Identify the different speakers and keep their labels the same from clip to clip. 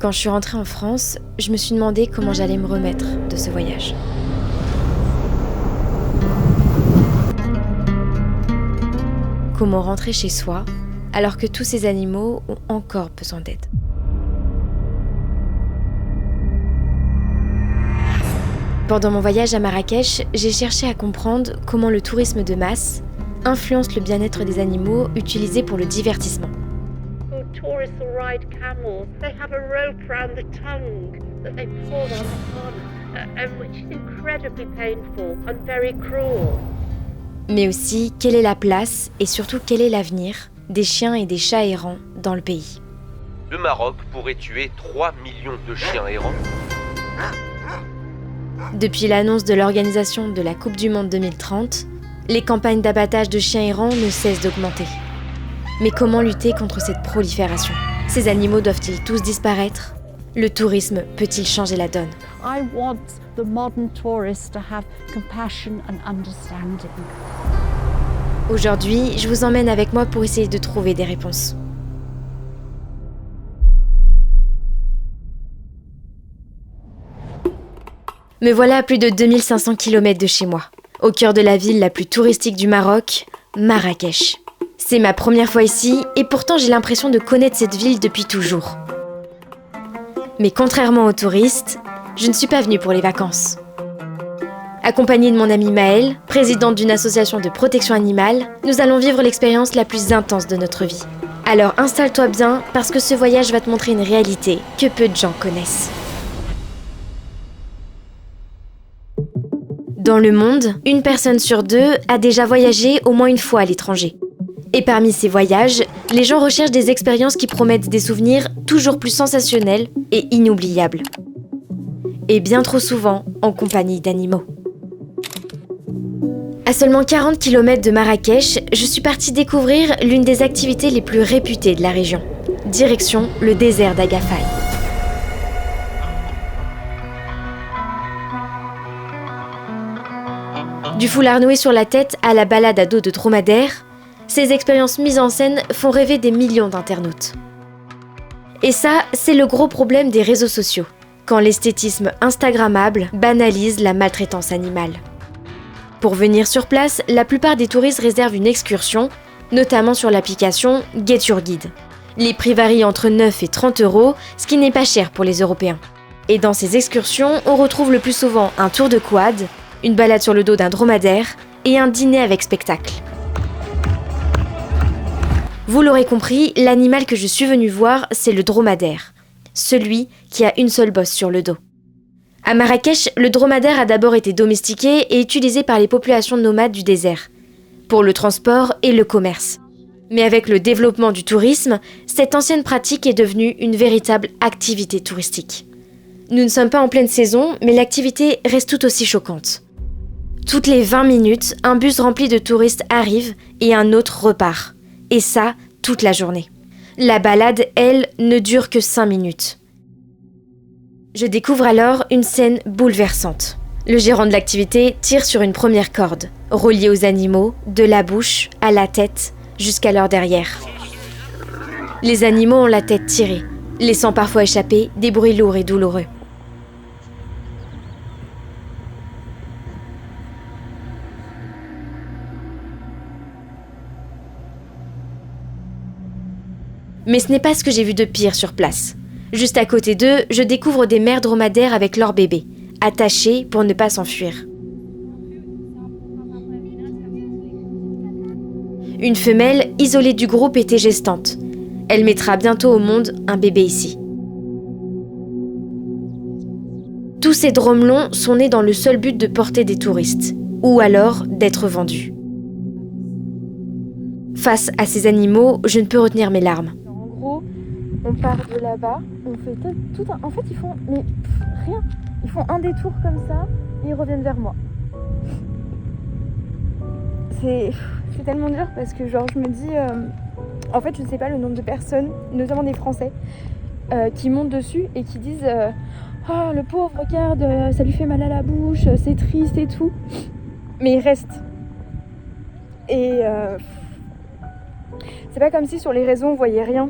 Speaker 1: Quand je suis rentrée en France, je me suis demandé comment j'allais me remettre de ce voyage. Comment rentrer chez soi alors que tous ces animaux ont encore besoin d'aide. Pendant mon voyage à Marrakech, j'ai cherché à comprendre comment le tourisme de masse influence le bien-être des animaux utilisés pour le divertissement.
Speaker 2: Tourists will ride camels. They have a rope around the tongue that they pull on, which is incredibly painful and very cruel.
Speaker 1: Mais aussi, quelle est la place et surtout quel est l'avenir des chiens et des chats errants dans le pays.
Speaker 3: Le Maroc pourrait tuer 3 millions de chiens errants.
Speaker 1: Depuis l'annonce de l'organisation de la Coupe du Monde 2030, les campagnes d'abattage de chiens errants ne cessent d'augmenter. Mais comment lutter contre cette prolifération ? Ces animaux doivent-ils tous disparaître ? Le tourisme peut-il changer la donne ?
Speaker 4: I want the modern tourist to have compassion and understanding.
Speaker 1: Aujourd'hui, je vous emmène avec moi pour essayer de trouver des réponses. Me voilà à plus de 2500 km de chez moi, au cœur de la ville la plus touristique du Maroc, Marrakech. C'est ma première fois ici et pourtant j'ai l'impression de connaître cette ville depuis toujours. Mais contrairement aux touristes, je ne suis pas venue pour les vacances. Accompagnée de mon amie Maëlle, présidente d'une association de protection animale, nous allons vivre l'expérience la plus intense de notre vie. Alors installe-toi bien parce que ce voyage va te montrer une réalité que peu de gens connaissent. Dans le monde, 1 personne sur 2 a déjà voyagé au moins une fois à l'étranger. Et parmi ces voyages, les gens recherchent des expériences qui promettent des souvenirs toujours plus sensationnels et inoubliables. Et bien trop souvent en compagnie d'animaux. À seulement 40 km de Marrakech, je suis partie découvrir l'une des activités les plus réputées de la région. Direction le désert d'Agafay. Du foulard noué sur la tête à la balade à dos de dromadaire, ces expériences mises en scène font rêver des millions d'internautes. Et ça, c'est le gros problème des réseaux sociaux, quand l'esthétisme instagrammable banalise la maltraitance animale. Pour venir sur place, la plupart des touristes réservent une excursion, notamment sur l'application Get Your Guide. Les prix varient entre 9 et 30 €, ce qui n'est pas cher pour les Européens. Et dans ces excursions, on retrouve le plus souvent un tour de quad, une balade sur le dos d'un dromadaire et un dîner avec spectacle. Vous l'aurez compris, l'animal que je suis venue voir, c'est le dromadaire. Celui qui a une seule bosse sur le dos. À Marrakech, le dromadaire a d'abord été domestiqué et utilisé par les populations nomades du désert, pour le transport et le commerce. Mais avec le développement du tourisme, cette ancienne pratique est devenue une véritable activité touristique. Nous ne sommes pas en pleine saison, mais l'activité reste tout aussi choquante. Toutes les 20 minutes, un bus rempli de touristes arrive et un autre repart. Et ça, toute la journée. La balade, elle, ne dure que 5 minutes. Je découvre alors une scène bouleversante. Le gérant de l'activité tire sur une première corde, reliée aux animaux, de la bouche à la tête, jusqu'à leur derrière. Les animaux ont la tête tirée, laissant parfois échapper des bruits lourds et douloureux. Mais ce n'est pas ce que j'ai vu de pire sur place. Juste à côté d'eux, je découvre des mères dromadaires avec leurs bébés, attachés pour ne pas s'enfuir. Une femelle, isolée du groupe, était gestante. Elle mettra bientôt au monde un bébé ici. Tous ces dromelons sont nés dans le seul but de porter des touristes, ou alors d'être vendus. Face à ces animaux, je ne peux retenir mes larmes.
Speaker 5: On part de là-bas, on fait tout un... En fait, ils font rien. Ils font un détour comme ça et ils reviennent vers moi. C'est tellement dur parce que genre je me dis... En fait, je ne sais pas le nombre de personnes, notamment des Français, qui montent dessus et qui disent oh, le pauvre, regarde, ça lui fait mal à la bouche, c'est triste et tout. Mais ils restent. Et c'est pas comme si sur les réseaux on voyait rien.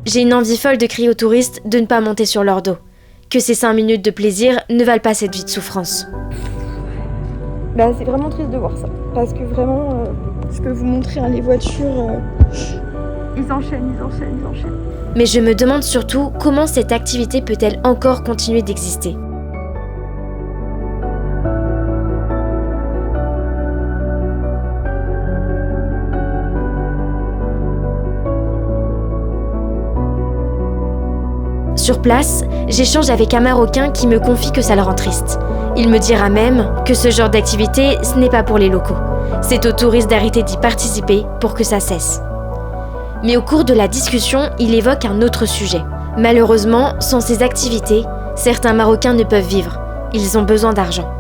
Speaker 1: j'ai une envie folle de crier aux touristes de ne pas monter sur leur dos. Que ces 5 minutes de plaisir ne valent pas cette vie de souffrance.
Speaker 5: Bah, c'est vraiment triste de voir ça. Parce que vraiment, je peux vous montrer les voitures. Ils enchaînent.
Speaker 1: Mais je me demande surtout comment cette activité peut-elle encore continuer d'exister. Sur place, j'échange avec un Marocain qui me confie que ça le rend triste. Il me dira même que ce genre d'activité, ce n'est pas pour les locaux. C'est aux touristes d'arrêter d'y participer pour que ça cesse. Mais au cours de la discussion, il évoque un autre sujet. Malheureusement, sans ces activités, certains Marocains ne peuvent vivre. Ils ont besoin d'argent.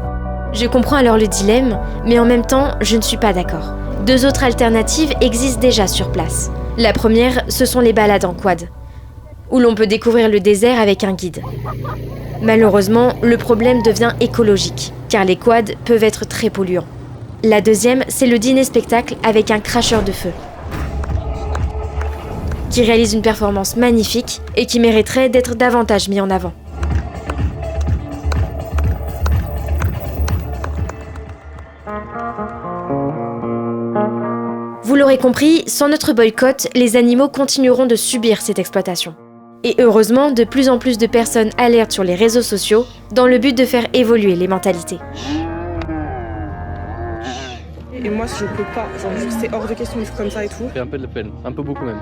Speaker 1: Je comprends alors le dilemme, mais en même temps, je ne suis pas d'accord. 2 autres alternatives existent déjà sur place. La première, ce sont les balades en quad, où l'on peut découvrir le désert avec un guide. Malheureusement, le problème devient écologique, car les quads peuvent être très polluants. La deuxième, c'est le dîner-spectacle avec un cracheur de feu, qui réalise une performance magnifique et qui mériterait d'être davantage mis en avant. Vous l'aurez compris, sans notre boycott, les animaux continueront de subir cette exploitation. Et heureusement, de plus en plus de personnes alertent sur les réseaux sociaux dans le but de faire évoluer les mentalités.
Speaker 6: Et moi, je peux pas. C'est hors de question de faire comme ça et tout.
Speaker 7: Ça fait un peu de la peine, un peu beaucoup même.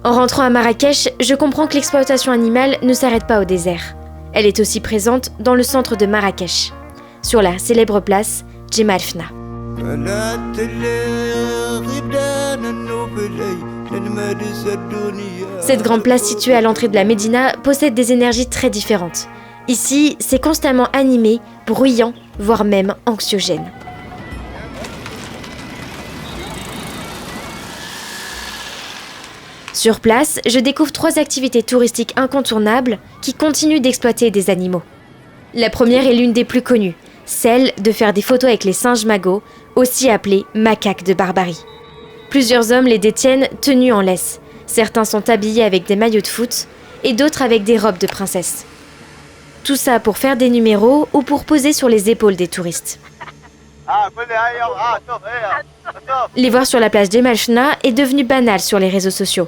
Speaker 1: En rentrant à Marrakech, je comprends que l'exploitation animale ne s'arrête pas au désert. Elle est aussi présente dans le centre de Marrakech, sur la célèbre place Jemaa el-Fna. Cette grande place située à l'entrée de la Médina possède des énergies très différentes. Ici, c'est constamment animé, bruyant, voire même anxiogène. Sur place, je découvre 3 activités touristiques incontournables qui continuent d'exploiter des animaux. La première est l'une des plus connues, celle de faire des photos avec les singes magos, aussi appelés macaques de Barbarie. Plusieurs hommes les détiennent tenus en laisse. Certains sont habillés avec des maillots de foot et d'autres avec des robes de princesse. Tout ça pour faire des numéros ou pour poser sur les épaules des touristes. Les voir sur la place Jemaa el-Fna est devenu banal sur les réseaux sociaux.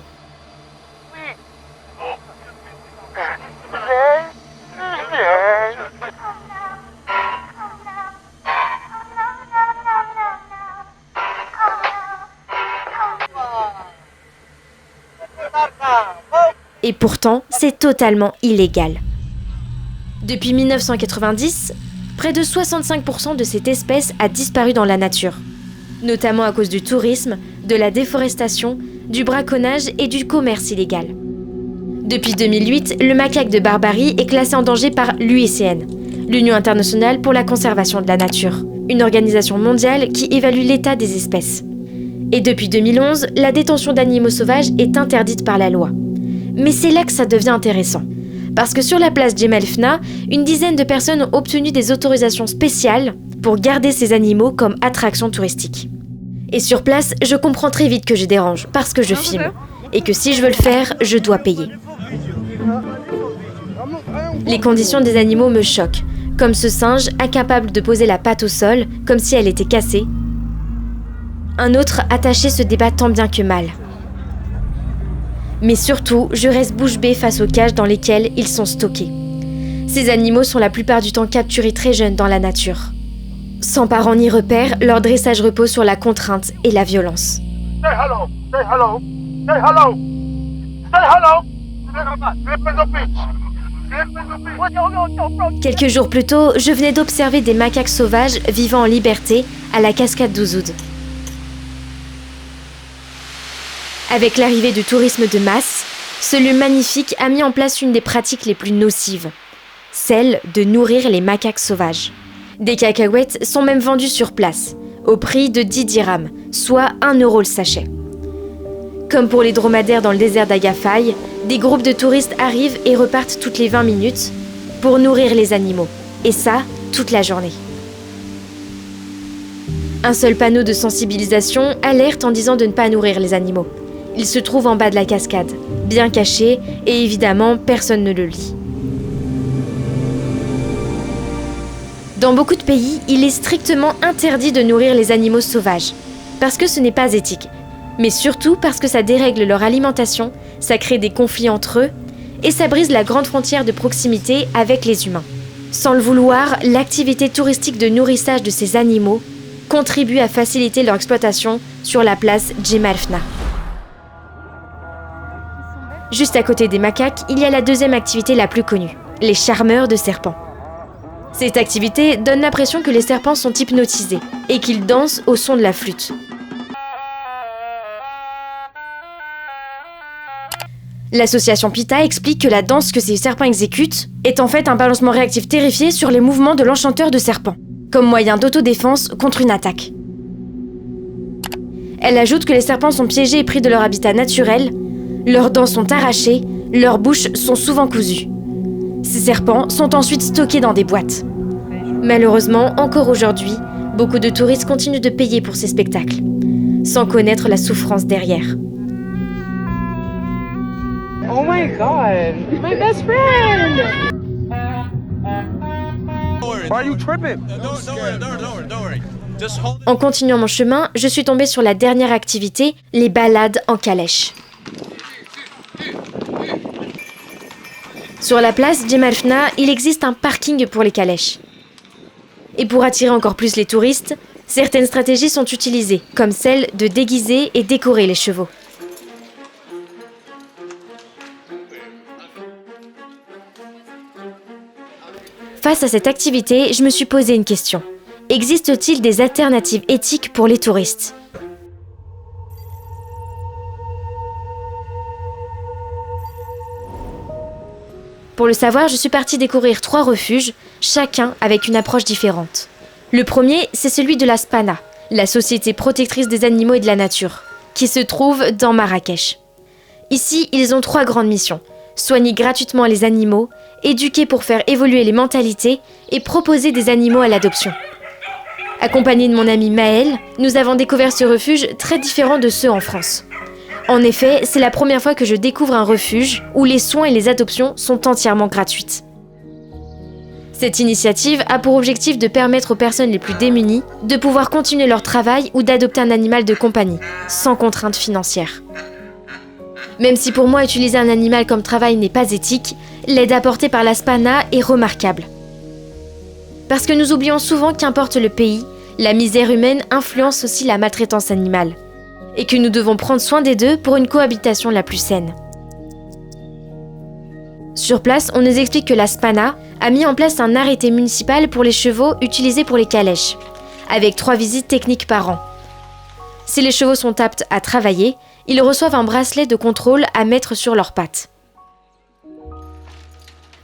Speaker 1: Et pourtant, c'est totalement illégal. Depuis 1990, près de 65% de cette espèce a disparu dans la nature, notamment à cause du tourisme, de la déforestation, du braconnage et du commerce illégal. Depuis 2008, le macaque de Barbarie est classé en danger par l'UICN, l'Union internationale pour la conservation de la nature, une organisation mondiale qui évalue l'état des espèces. Et depuis 2011, la détention d'animaux sauvages est interdite par la loi. Mais c'est là que ça devient intéressant. Parce que sur la place Jemaa el-Fna, une dizaine de personnes ont obtenu des autorisations spéciales pour garder ces animaux comme attraction touristique. Et sur place, je comprends très vite que je dérange, parce que je filme. Et que si je veux le faire, je dois payer. Les conditions des animaux me choquent, comme ce singe incapable de poser la patte au sol, comme si elle était cassée. Un autre attaché se débat tant bien que mal. Mais surtout, je reste bouche bée face aux cages dans lesquelles ils sont stockés. Ces animaux sont la plupart du temps capturés très jeunes dans la nature. Sans parents ni repères, leur dressage repose sur la contrainte et la violence. Quelques jours plus tôt, je venais d'observer des macaques sauvages vivant en liberté à la cascade d'Ouzoud. Avec l'arrivée du tourisme de masse, ce lieu magnifique a mis en place une des pratiques les plus nocives, celle de nourrir les macaques sauvages. Des cacahuètes sont même vendues sur place, au prix de 10 dirhams, soit 1 € le sachet. Comme pour les dromadaires dans le désert d'Agafay, des groupes de touristes arrivent et repartent toutes les 20 minutes pour nourrir les animaux, et ça, toute la journée. Un seul panneau de sensibilisation alerte en disant de ne pas nourrir les animaux. Il se trouve en bas de la cascade, bien caché, et évidemment, personne ne le lit. Dans beaucoup de pays, il est strictement interdit de nourrir les animaux sauvages, parce que ce n'est pas éthique, mais surtout parce que ça dérègle leur alimentation, ça crée des conflits entre eux, et ça brise la grande frontière de proximité avec les humains. Sans le vouloir, l'activité touristique de nourrissage de ces animaux contribue à faciliter leur exploitation sur la place Jemaa el-Fna. Juste à côté des macaques, il y a la deuxième activité la plus connue, les charmeurs de serpents. Cette activité donne l'impression que les serpents sont hypnotisés et qu'ils dansent au son de la flûte. L'association PETA explique que la danse que ces serpents exécutent est en fait un balancement réactif terrifié sur les mouvements de l'enchanteur de serpents, comme moyen d'autodéfense contre une attaque. Elle ajoute que les serpents sont piégés et pris de leur habitat naturel, leurs dents sont arrachées, leurs bouches sont souvent cousues. Ces serpents sont ensuite stockés dans des boîtes. Malheureusement, encore aujourd'hui, beaucoup de touristes continuent de payer pour ces spectacles, sans connaître la souffrance derrière.
Speaker 6: Oh my god, my best friend!
Speaker 3: Why are you tripping?
Speaker 7: Don't worry. Just hold it.
Speaker 1: En continuant mon chemin, je suis tombée sur la dernière activité, les balades en calèche. Sur la place Jemaa el-Fna, il existe un parking pour les calèches. Et pour attirer encore plus les touristes, certaines stratégies sont utilisées, comme celle de déguiser et décorer les chevaux. Face à cette activité, je me suis posé une question. Existe-t-il des alternatives éthiques pour les touristes ? Pour le savoir, je suis partie découvrir 3 refuges, chacun avec une approche différente. Le premier, c'est celui de la Spana, la Société protectrice des animaux et de la nature, qui se trouve dans Marrakech. Ici, ils ont 3 grandes missions. Soigner gratuitement les animaux, éduquer pour faire évoluer les mentalités et proposer des animaux à l'adoption. Accompagnée de mon ami Maël, nous avons découvert ce refuge très différent de ceux en France. En effet, c'est la première fois que je découvre un refuge où les soins et les adoptions sont entièrement gratuites. Cette initiative a pour objectif de permettre aux personnes les plus démunies de pouvoir continuer leur travail ou d'adopter un animal de compagnie, sans contrainte financière. Même si pour moi utiliser un animal comme travail n'est pas éthique, l'aide apportée par la Spana est remarquable. Parce que nous oublions souvent qu'importe le pays, la misère humaine influence aussi la maltraitance animale, et que nous devons prendre soin des deux pour une cohabitation la plus saine. Sur place, on nous explique que la Spana a mis en place un arrêté municipal pour les chevaux utilisés pour les calèches, avec 3 visites techniques par an. Si les chevaux sont aptes à travailler, ils reçoivent un bracelet de contrôle à mettre sur leurs pattes.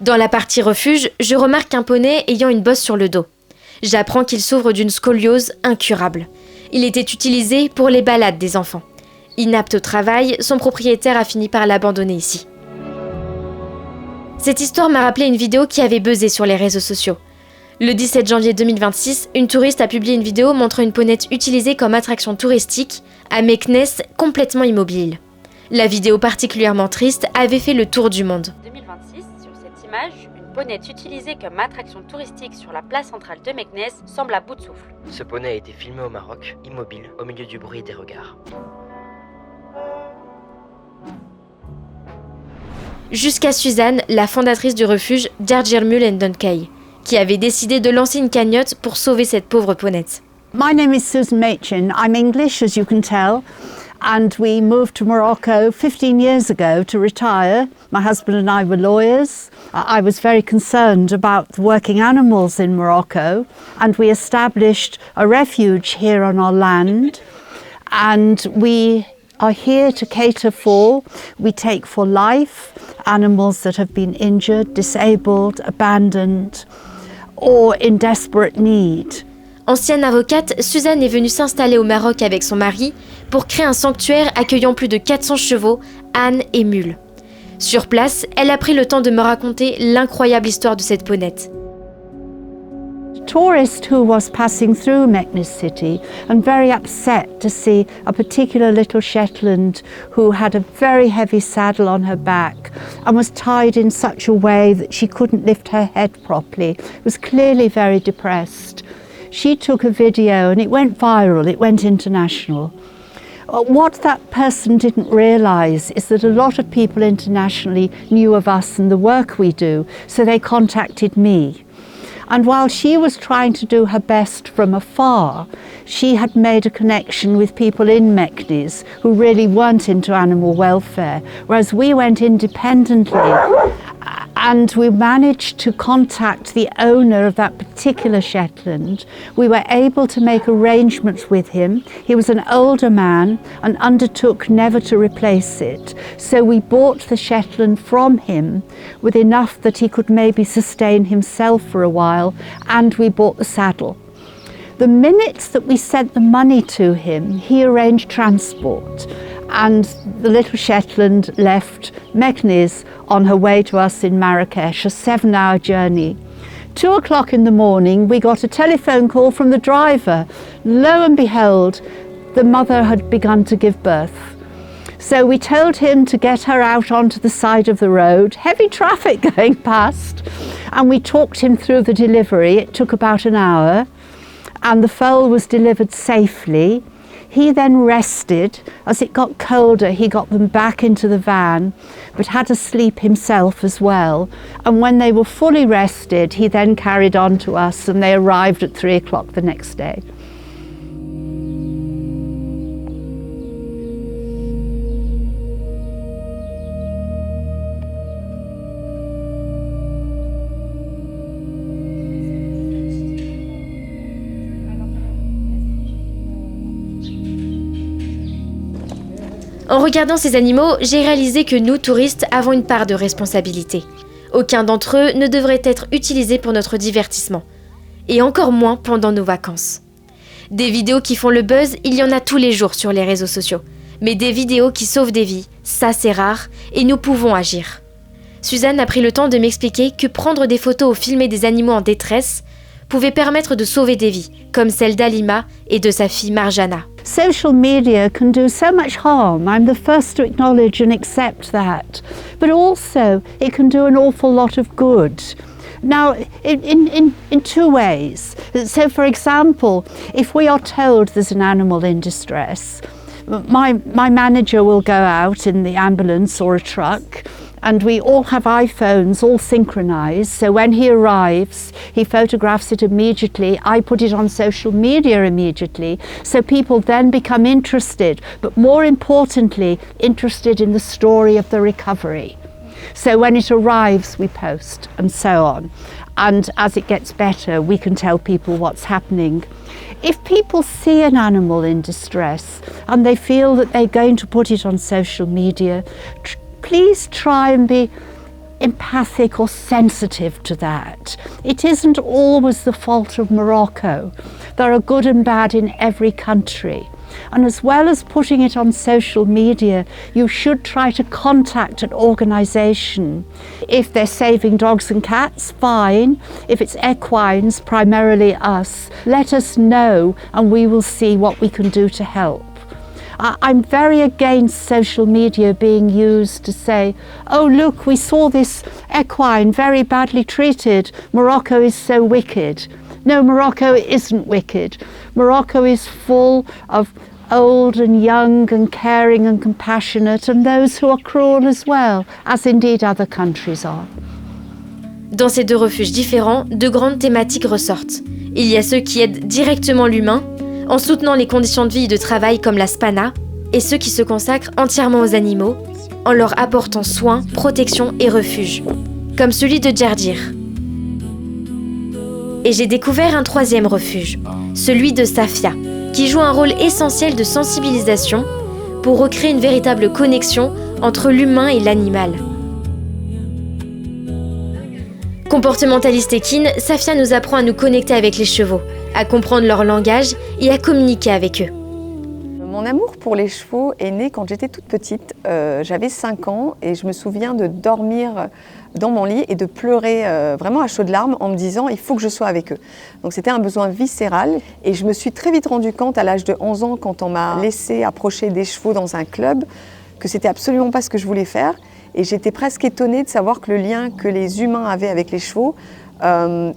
Speaker 1: Dans la partie refuge, je remarque un poney ayant une bosse sur le dos. J'apprends qu'il souffre d'une scoliose incurable. Il était utilisé pour les balades des enfants. Inapte au travail, son propriétaire a fini par l'abandonner ici. Cette histoire m'a rappelé une vidéo qui avait buzzé sur les réseaux sociaux. Le 17 janvier 2026, une touriste a publié une vidéo montrant une ponette utilisée comme attraction touristique à Meknès, complètement immobile. La vidéo particulièrement triste avait fait le tour du monde.
Speaker 8: 2026, sur cette image, une ponette utilisée comme attraction touristique sur la place centrale de Meknès semble à bout de souffle.
Speaker 9: Ce poney a été filmé au Maroc, immobile, au milieu du bruit et des regards.
Speaker 1: Jusqu'à Suzanne, la fondatrice du refuge Djardjirmul and Donkey, qui avait décidé de lancer une cagnotte pour sauver cette pauvre ponette.
Speaker 4: My name is Susan Machin. I'm English, as you can tell, and we moved to Morocco 15 years ago to retire. My husband and I were lawyers. I was very concerned about working animals in Morocco, and we established a refuge here on our land, and we are here to cater for, we take for life, animals that have been injured, disabled, abandoned, or in desperate need.
Speaker 1: Ancienne avocate, Suzanne est venue s'installer au Maroc avec son mari pour créer un sanctuaire accueillant plus de 400 chevaux, ânes et mules. Sur place, elle a pris le temps de me raconter l'incroyable histoire de cette ponette.
Speaker 4: tourist who was passing through Meknes City and very upset to see a particular little Shetland who had a very heavy saddle on her back and was tied in such a way that she couldn't lift her head properly, was clearly very depressed. She took a video and it went viral, it went international. What that person didn't realise is that a lot of people internationally knew of us and the work we do, so they contacted me. And while she was trying to do her best from afar, she had made a connection with people in Meknes who really weren't into animal welfare, whereas we went independently and we managed to contact the owner of that particular Shetland. We were able to make arrangements with him. He was an older man and undertook never to replace it. So we bought the Shetland from him with enough that he could maybe sustain himself for a while, and we bought the saddle. The minute that we sent the money to him, he arranged transport, and the little Shetland left Meknes on her way to us in Marrakesh, a 7-hour journey. 2 o'clock in the morning, we got a telephone call from the driver. Lo and behold, the mother had begun to give birth. So we told him to get her out onto the side of the road, heavy traffic going past, and we talked him through the delivery. It took about an hour, and the foal was delivered safely. He then rested. As it got colder, he got them back into the van, but had to sleep himself as well. And when they were fully rested, he then carried on to us, and they arrived at 3 o'clock the next day.
Speaker 1: En regardant ces animaux, j'ai réalisé que nous, touristes, avons une part de responsabilité. Aucun d'entre eux ne devrait être utilisé pour notre divertissement. Et encore moins pendant nos vacances. Des vidéos qui font le buzz, il y en a tous les jours sur les réseaux sociaux. Mais des vidéos qui sauvent des vies, ça c'est rare, et nous pouvons agir. Suzanne a pris le temps de m'expliquer que prendre des photos ou filmer des animaux en détresse pouvait permettre de sauver des vies, comme celle d'Alima et de sa fille Marjana.
Speaker 4: Social media can do so much harm. I'm the first to acknowledge and accept that. But also, it can do an awful lot of good. Now, in two ways. So, for example, if we are told there's an animal in distress, my manager will go out in the ambulance or a truck, and we all have iPhones all synchronized, so when he arrives, he photographs it immediately. I put it on social media immediately, so people then become interested, but more importantly, interested in the story of the recovery. So when it arrives, we post, and so on. And as it gets better, we can tell people what's happening. If people see an animal in distress and they feel that they're going to put it on social media, please try and be empathic or sensitive to that. It isn't always the fault of Morocco. There are good and bad in every country. And as well as putting it on social media, you should try to contact an organisation. If they're saving dogs and cats, fine. If it's equines, primarily us, let us know and we will see what we can do to help. I'm very against social media being used to say, oh look, we saw this equine very badly treated, Morocco is so wicked. No, Morocco isn't wicked. Morocco is full of old and young and caring and compassionate, and those who are cruel as well, as indeed other countries are.
Speaker 1: Dans ces deux refuges différents, deux grandes thématiques ressortent. Il y a ceux qui aident directement l'humain, en soutenant les conditions de vie et de travail comme la Spana, et ceux qui se consacrent entièrement aux animaux, en leur apportant soins, protection et refuge, comme celui de Djerdir. Et j'ai découvert un troisième refuge, celui de Safia, qui joue un rôle essentiel de sensibilisation pour recréer une véritable connexion entre l'humain et l'animal. Comportementaliste équine, Safia nous apprend à nous connecter avec les chevaux, à comprendre leur langage et à communiquer avec eux.
Speaker 10: Mon amour pour les chevaux est né quand j'étais toute petite. J'avais 5 ans et je me souviens de dormir dans mon lit et de pleurer vraiment à chaudes larmes en me disant « il faut que je sois avec eux ». Donc c'était un besoin viscéral et je me suis très vite rendu compte à l'âge de 11 ans quand on m'a laissé approcher des chevaux dans un club que c'était absolument pas ce que je voulais faire. Et j'étais presque étonnée de savoir que le lien que les humains avaient avec les chevaux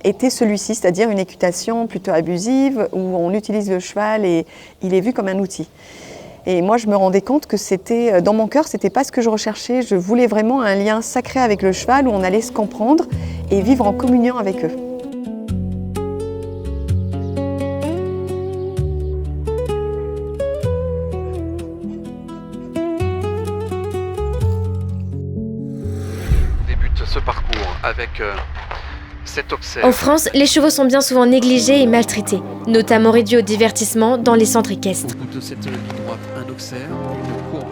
Speaker 10: était celui-ci, c'est-à-dire une équitation plutôt abusive où on utilise le cheval et il est vu comme un outil. Et moi, je me rendais compte que c'était, dans mon cœur, c'était pas ce que je recherchais. Je voulais vraiment un lien sacré avec le cheval où on allait se comprendre et vivre en communion avec eux.
Speaker 3: On débute ce parcours avec cet auxerre.
Speaker 1: En France, les chevaux sont bien souvent négligés et maltraités, notamment réduits au divertissement dans les centres équestres.
Speaker 11: Au bout de cette ligne droite, un auxerre, une courbe.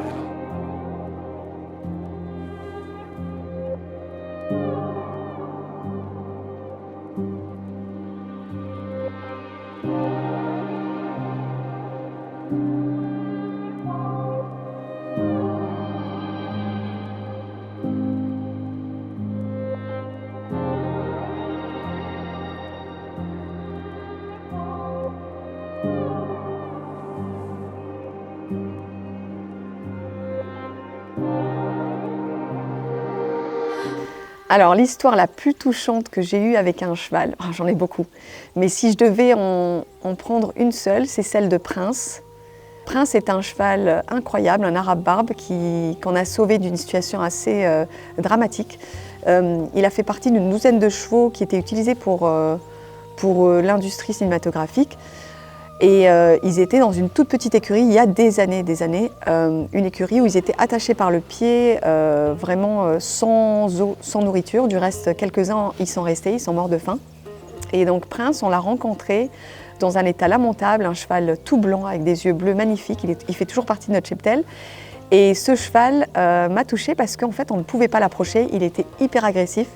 Speaker 10: Alors l'histoire la plus touchante que j'ai eue avec un cheval, j'en ai beaucoup, mais si je devais en prendre une seule, c'est celle de Prince. Prince est un cheval incroyable, un arabe barbe qu'on a sauvé d'une situation assez dramatique. Il a fait partie d'une douzaine de chevaux qui étaient utilisés pour l'industrie cinématographique. Et ils étaient dans une toute petite écurie il y a des années, une écurie où ils étaient attachés par le pied, vraiment sans eau, sans nourriture. Du reste, quelques-uns y sont restés, ils sont morts de faim. Et donc Prince, on l'a rencontré dans un état lamentable, un cheval tout blanc avec des yeux bleus magnifiques. Il fait toujours partie de notre cheptel. Et ce cheval m'a touchée parce qu'en fait, on ne pouvait pas l'approcher. Il était hyper agressif.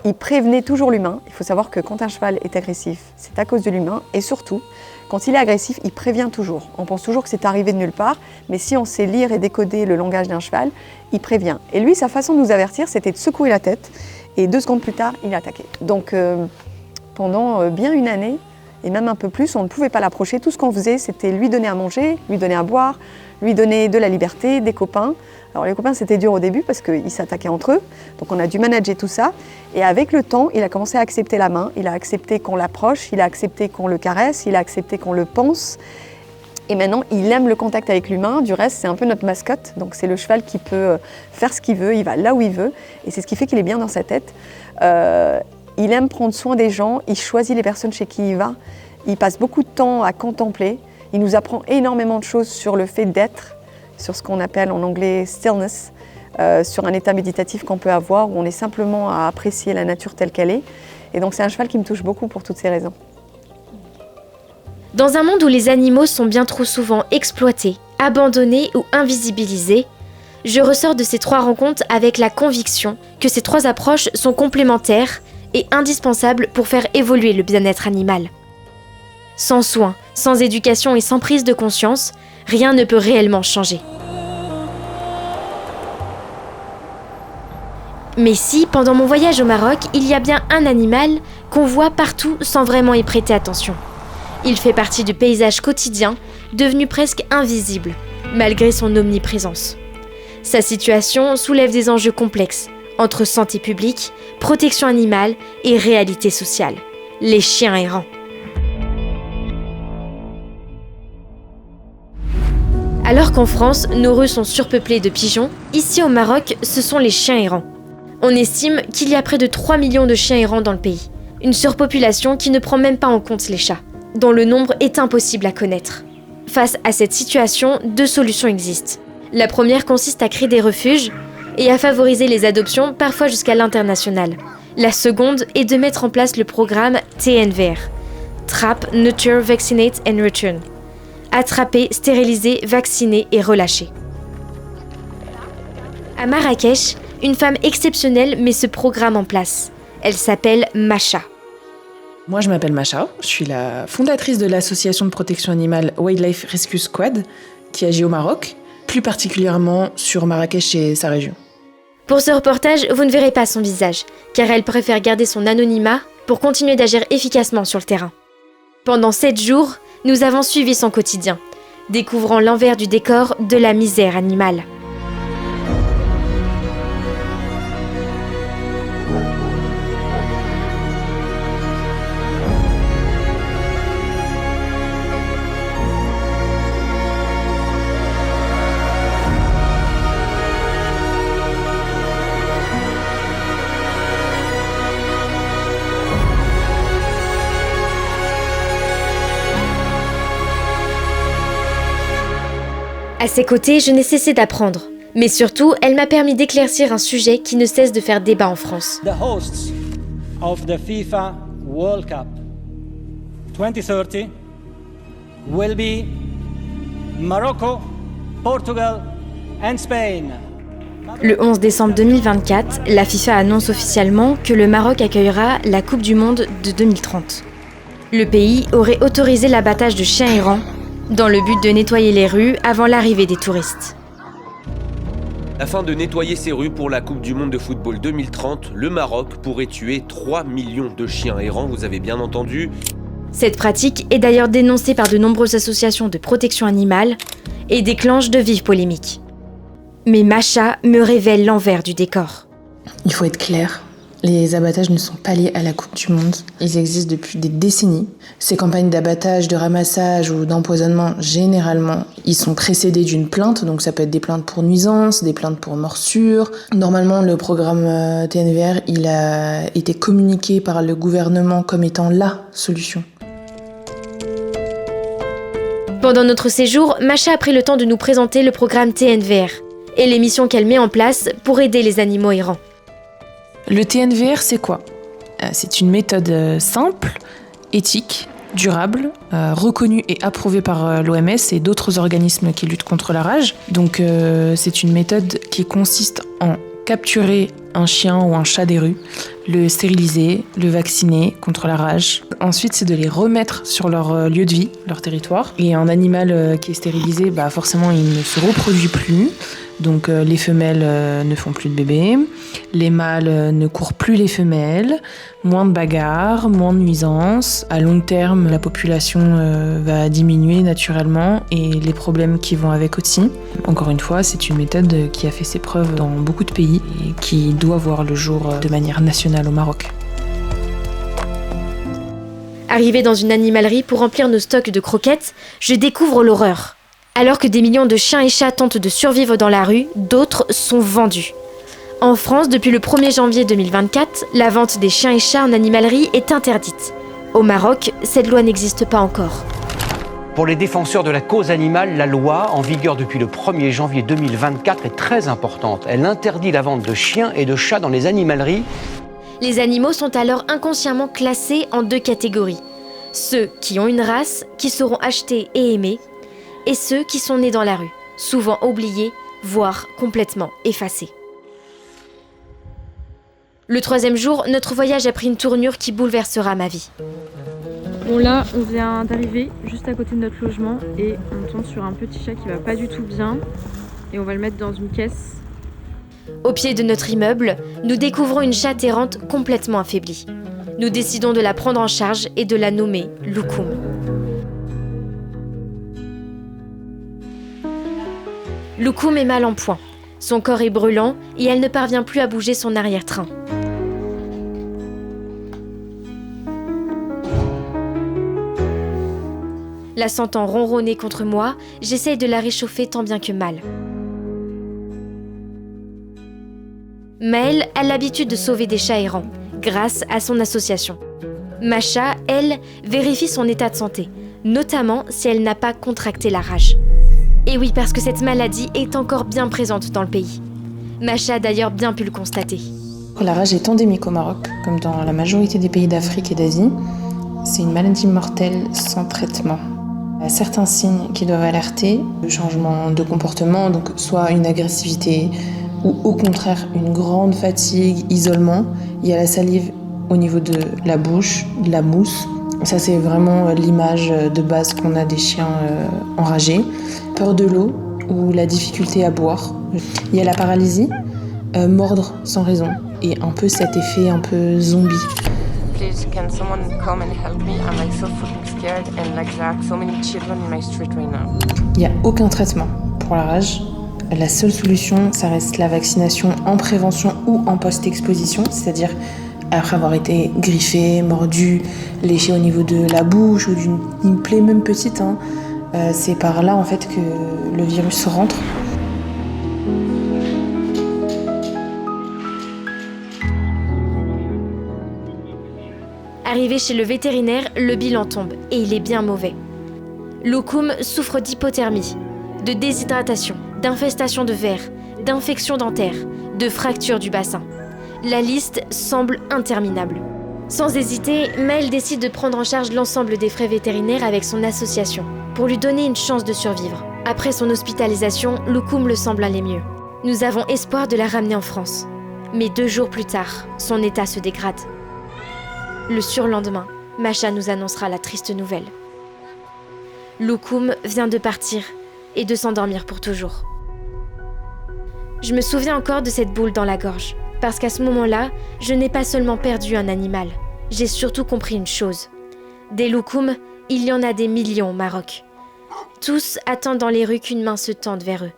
Speaker 10: Il prévenait toujours l'humain. Il faut savoir que quand un cheval est agressif, c'est à cause de l'humain. Et surtout, quand il est agressif, il prévient toujours. On pense toujours que c'est arrivé de nulle part, mais si on sait lire et décoder le langage d'un cheval, il prévient. Et lui, sa façon de nous avertir, c'était de secouer la tête. Et 2 secondes plus tard, il attaquait. Donc pendant bien une année, et même un peu plus, on ne pouvait pas l'approcher. Tout ce qu'on faisait, c'était lui donner à manger, lui donner à boire, lui donner de la liberté, des copains. Alors les copains, c'était dur au début parce qu'ils s'attaquaient entre eux. Donc on a dû manager tout ça. Et avec le temps, il a commencé à accepter la main. Il a accepté qu'on l'approche, il a accepté qu'on le caresse, il a accepté qu'on le pense. Et maintenant, il aime le contact avec l'humain. Du reste, c'est un peu notre mascotte. Donc c'est le cheval qui peut faire ce qu'il veut, il va là où il veut. Et c'est ce qui fait qu'il est bien dans sa tête. Il aime prendre soin des gens, il choisit les personnes chez qui il va. Il passe beaucoup de temps à contempler. Il nous apprend énormément de choses sur le fait d'être, sur ce qu'on appelle en anglais stillness, sur un état méditatif qu'on peut avoir où on est simplement à apprécier la nature telle qu'elle est. Et donc c'est un cheval qui me touche beaucoup pour toutes ces raisons.
Speaker 1: Dans un monde où les animaux sont bien trop souvent exploités, abandonnés ou invisibilisés, je ressors de ces 3 rencontres avec la conviction que ces 3 approches sont complémentaires et indispensables pour faire évoluer le bien-être animal. Sans soins, sans éducation et sans prise de conscience, rien ne peut réellement changer. Mais si, pendant mon voyage au Maroc, il y a bien un animal qu'on voit partout sans vraiment y prêter attention. Il fait partie du paysage quotidien, devenu presque invisible, malgré son omniprésence. Sa situation soulève des enjeux complexes, entre santé publique, protection animale et réalité sociale. Les chiens errants. Alors qu'en France, nos rues sont surpeuplées de pigeons, ici au Maroc, ce sont les chiens errants. On estime qu'il y a près de 3 millions de chiens errants dans le pays. Une surpopulation qui ne prend même pas en compte les chats, dont le nombre est impossible à connaître. Face à cette situation, 2 solutions existent. La première consiste à créer des refuges et à favoriser les adoptions, parfois jusqu'à l'international. La seconde est de mettre en place le programme TNVR, Trap, Neuter, Vaccinate and Return. Attraper, stériliser, vacciner et relâcher. À Marrakech, une femme exceptionnelle met ce programme en place. Elle s'appelle Macha.
Speaker 12: Moi, je m'appelle Macha. Je suis la fondatrice de l'association de protection animale Wildlife Rescue Squad, qui agit au Maroc, plus particulièrement sur Marrakech et sa région.
Speaker 1: Pour ce reportage, vous ne verrez pas son visage, car elle préfère garder son anonymat pour continuer d'agir efficacement sur le terrain. Pendant 7 jours, nous avons suivi son quotidien, découvrant l'envers du décor de la misère animale. À ses côtés, je n'ai cessé d'apprendre. Mais surtout, elle m'a permis d'éclaircir un sujet qui ne cesse de faire débat en France.
Speaker 13: The hosts of the FIFA World Cup 2030 will be Morocco, Portugal and Spain.
Speaker 1: Le 11 décembre 2024, la FIFA annonce officiellement que le Maroc accueillera la Coupe du Monde de 2030. Le pays aurait autorisé l'abattage de chiens errants dans le but de nettoyer les rues avant l'arrivée des touristes.
Speaker 3: Afin de nettoyer ces rues pour la Coupe du Monde de football 2030, le Maroc pourrait tuer 3 millions de chiens errants, vous avez bien entendu.
Speaker 1: Cette pratique est d'ailleurs dénoncée par de nombreuses associations de protection animale et déclenche de vives polémiques. Mais Macha me révèle l'envers du décor.
Speaker 12: Il faut être clair, les abattages ne sont pas liés à la Coupe du Monde. Ils existent depuis des décennies. Ces campagnes d'abattage, de ramassage ou d'empoisonnement, généralement, ils sont précédés d'une plainte. Donc ça peut être des plaintes pour nuisance, des plaintes pour morsure. Normalement, le programme TNVR, il a été communiqué par le gouvernement comme étant la solution.
Speaker 1: Pendant notre séjour, Macha a pris le temps de nous présenter le programme TNVR et les missions qu'elle met en place pour aider les animaux errants.
Speaker 12: Le TNVR, c'est quoi ? C'est une méthode simple, éthique, durable, reconnue et approuvée par l'OMS et d'autres organismes qui luttent contre la rage. Donc c'est une méthode qui consiste en capturer un chien ou un chat des rues, le stériliser, le vacciner contre la rage. Ensuite, c'est de les remettre sur leur lieu de vie, leur territoire. Et un animal qui est stérilisé, forcément, il ne se reproduit plus. Donc les femelles ne font plus de bébés, les mâles ne courent plus les femelles, moins de bagarres, moins de nuisances. À long terme, la population va diminuer naturellement et les problèmes qui vont avec aussi. Encore une fois, c'est une méthode qui a fait ses preuves dans beaucoup de pays et qui doit voir le jour de manière nationale au Maroc.
Speaker 1: Arrivée dans une animalerie pour remplir nos stocks de croquettes, je découvre l'horreur. Alors que des millions de chiens et chats tentent de survivre dans la rue, d'autres sont vendus. En France, depuis le 1er janvier 2024, la vente des chiens et chats en animalerie est interdite. Au Maroc, cette loi n'existe pas encore.
Speaker 14: Pour les défenseurs de la cause animale, la loi, en vigueur depuis le 1er janvier 2024, est très importante. Elle interdit la vente de chiens et de chats dans les animaleries.
Speaker 1: Les animaux sont alors inconsciemment classés en 2 catégories. Ceux qui ont une race, qui seront achetés et aimés, et ceux qui sont nés dans la rue, souvent oubliés, voire complètement effacés. Le 3e jour, notre voyage a pris une tournure qui bouleversera ma vie.
Speaker 5: Bon là, on vient d'arriver juste à côté de notre logement et on tombe sur un petit chat qui va pas du tout bien et on va le mettre dans une caisse.
Speaker 1: Au pied de notre immeuble, nous découvrons une chatte errante complètement affaiblie. Nous décidons de la prendre en charge et de la nommer Loukoum. Loukoum est mal en point. Son corps est brûlant et elle ne parvient plus à bouger son arrière-train. La sentant ronronner contre moi, j'essaye de la réchauffer tant bien que mal. Maëlle a l'habitude de sauver des chats errants, grâce à son association. Macha, elle, vérifie son état de santé, notamment si elle n'a pas contracté la rage. Et oui, parce que cette maladie est encore bien présente dans le pays. Macha a d'ailleurs bien pu le constater.
Speaker 12: La rage est endémique au Maroc, comme dans la majorité des pays d'Afrique et d'Asie. C'est une maladie mortelle sans traitement. Il y a certains signes qui doivent alerter, le changement de comportement, donc soit une agressivité ou au contraire une grande fatigue, isolement. Il y a la salive au niveau de la bouche, de la mousse. Ça, c'est vraiment l'image de base qu'on a des chiens enragés. peur de l'eau ou la difficulté à boire. Il y a la paralysie, mordre sans raison et un peu cet effet un peu zombie.
Speaker 15: Please, can someone come and help me? I'm like so fucking scared and like there are so many children in my street right now.
Speaker 12: Il n'y a aucun traitement pour la rage. La seule solution, ça reste la vaccination en prévention ou en post-exposition, c'est-à-dire après avoir été griffé, mordu, léché au niveau de la bouche ou d'une plaie même petite. C'est par là en fait que le virus rentre.
Speaker 1: Arrivé chez le vétérinaire, le bilan tombe et il est bien mauvais. Loukoum souffre d'hypothermie, de déshydratation, d'infestation de vers, d'infections dentaires, de fractures du bassin. La liste semble interminable. Sans hésiter, Maëlle décide de prendre en charge l'ensemble des frais vétérinaires avec son association, pour lui donner une chance de survivre. Après son hospitalisation, Loukoum le semble aller mieux. Nous avons espoir de la ramener en France. Mais 2 jours plus tard, son état se dégrade. Le surlendemain, Masha nous annoncera la triste nouvelle. Loukoum vient de partir et de s'endormir pour toujours. Je me souviens encore de cette boule dans la gorge, parce qu'à ce moment-là, je n'ai pas seulement perdu un animal, j'ai surtout compris une chose. Des Loukoum, il y en a des millions au Maroc. Tous attendent dans les rues qu'une main se tende vers eux.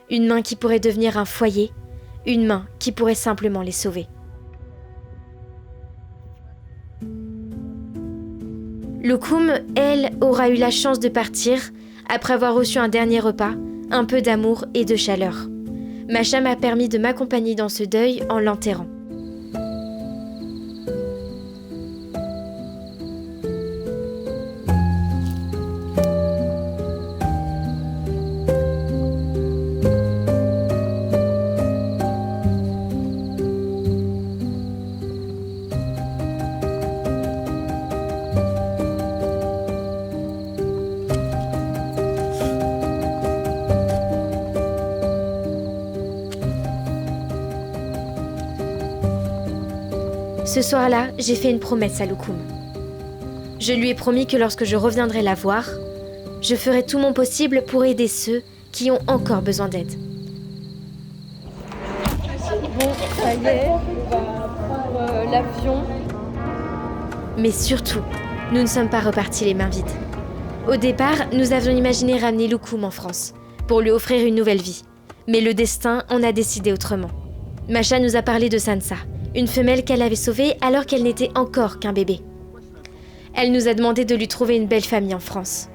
Speaker 1: Une main qui pourrait devenir un foyer, une main qui pourrait simplement les sauver. Loukoum, elle, aura eu la chance de partir après avoir reçu un dernier repas, un peu d'amour et de chaleur. Masha m'a permis de m'accompagner dans ce deuil en l'enterrant. Ce soir-là, j'ai fait une promesse à Loukoum. Je lui ai promis que lorsque je reviendrai la voir, je ferai tout mon possible pour aider ceux qui ont encore besoin d'aide.
Speaker 5: Bon, ça y est, on va prendre l'avion.
Speaker 1: Mais surtout, nous ne sommes pas repartis les mains vides. Au départ, nous avions imaginé ramener Loukoum en France, pour lui offrir une nouvelle vie. Mais le destin en a décidé autrement. Masha nous a parlé de Sansa, une femelle qu'elle avait sauvée alors qu'elle n'était encore qu'un bébé. Elle nous a demandé de lui trouver une belle famille en France.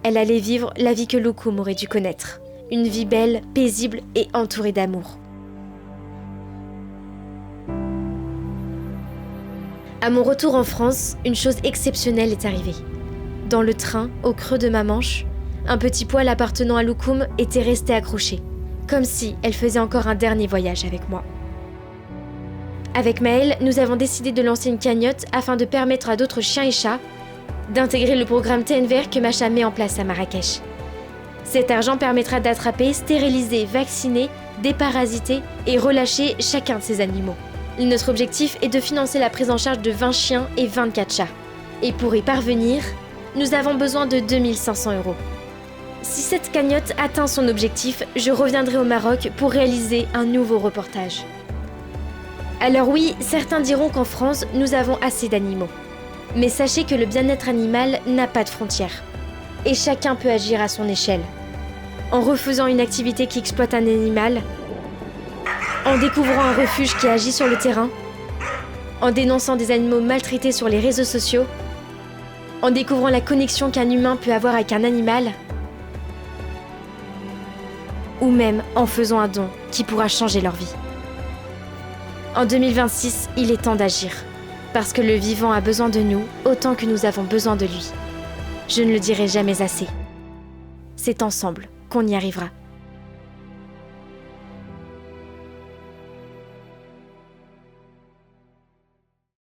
Speaker 1: Elle allait vivre la vie que Loukoum aurait dû connaître. Une vie belle, paisible et entourée d'amour. À mon retour en France, une chose exceptionnelle est arrivée. Dans le train, au creux de ma manche, un petit poil appartenant à Loukoum était resté accroché, comme si elle faisait encore un dernier voyage avec moi. Avec Maëlle, nous avons décidé de lancer une cagnotte afin de permettre à d'autres chiens et chats d'intégrer le programme TNVR que Masha met en place à Marrakech. Cet argent permettra d'attraper, stériliser, vacciner, déparasiter et relâcher chacun de ces animaux. Notre objectif est de financer la prise en charge de 20 chiens et 24 chats. Et pour y parvenir, nous avons besoin de 2 500 €. Si cette cagnotte atteint son objectif, je reviendrai au Maroc pour réaliser un nouveau reportage. Alors oui, certains diront qu'en France, nous avons assez d'animaux. Mais sachez que le bien-être animal n'a pas de frontières. Et chacun peut agir à son échelle. En refusant une activité qui exploite un animal, en découvrant un refuge qui agit sur le terrain, en dénonçant des animaux maltraités sur les réseaux sociaux, en découvrant la connexion qu'un humain peut avoir avec un animal, ou même en faisant un don qui pourra changer leur vie. En 2026, il est temps d'agir, parce que le vivant a besoin de nous autant que nous avons besoin de lui. Je ne le dirai jamais assez. C'est ensemble qu'on y arrivera.